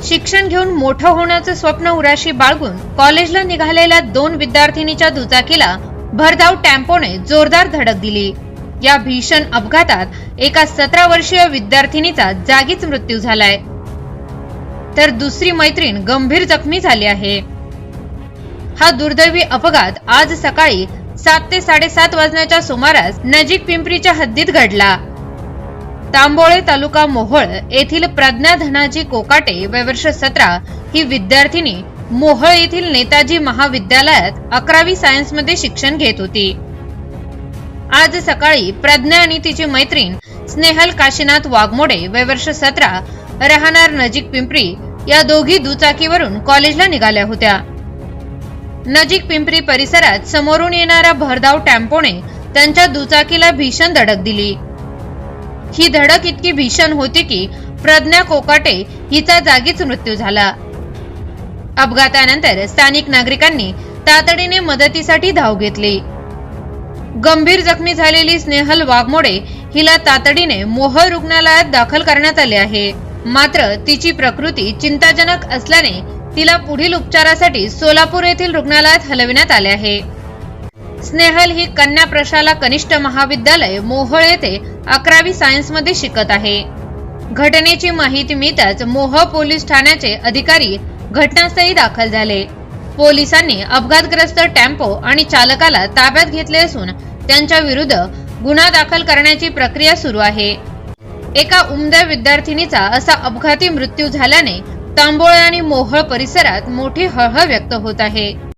शिक्षण घेऊन मोठं होण्याचं स्वप्न उराशी बाळगून कॉलेजला निघालेल्या 2 विद्यार्थिनीच्या दुचाकीला भरधाव टेम्पोने जोरदार धडक दिली। या भीषण अपघातात एका 17 वर्षीय विद्यार्थिनीचा जागीच मृत्यू झालाय, तर दुसरी मैत्रीण गंभीर जखमी झाली आहे। हा दुर्दैवी अपघात आज सकाळी 7 ते 7:30 वाजण्याच्या सुमारास नजीक पिंपरीच्या हद्दीत घडला। तांबोळे तालुका मोहोळ येथील प्रज्ञा धनाजी कोकाटे वय वर्ष 17 ही विद्यार्थिनी मोहोळ येथील नेताजी महाविद्यालयात 11वी सायन्स मध्ये शिक्षण घेत होती। आज सकाळी प्रज्ञा आणि तिची मैत्रीण स्नेहल काशीनाथ वाघमोडे वय वर्ष 17 राहणार नजीक पिंपरी या दोघी दुचाकीवरून कॉलेजला निघाल्या होत्या। नजीक पिंपरी परिसरात समोरून येणारा भरधाव टेम्पोने त्यांच्या दुचाकीला भीषण धडक दिली। ही धडक इतकी भीषण होती की प्रज्ञा कोकाटे हिचा जागीच मृत्यू झाला। अपघातानंतर स्थानिक नागरिकांनी तातडीने मदतीसाठी धाव घेतली। गंभीर जखमी झालेली स्नेहल वाघमोडे हिला तातडीने मोहोळ रुग्णालयात दाखल करण्यात आले आहे, मात्र तिची प्रकृती चिंताजनक असल्याने तिला पुढील उपचारासाठी सोलापूर येथील रुग्णालयात हलविण्यात आले आहे। स्नेहल ही कन्या प्रशाला कनिष्ठ महाविद्यालय मोहोळ येथे 11वी सायन्स मध्ये शिकत आहे। घटनेची माहिती मिळताच मोहोळ पोलीस ठाण्याचे अधिकारी घटनास्थळी दाखल झाले। पोलिसांनी अपघातग्रस्त टेम्पो आणि चालकाला ताब्यात घेतले असून त्यांच्या विरुद्ध गुन्हा दाखल करण्याची प्रक्रिया सुरू आहे। एका उमद्या विद्यार्थिनीचा असा अपघाती मृत्यू झाल्याने तांबोळे आणि मोहोळ परिसरात मोठी हळहळ व्यक्त होत आहे।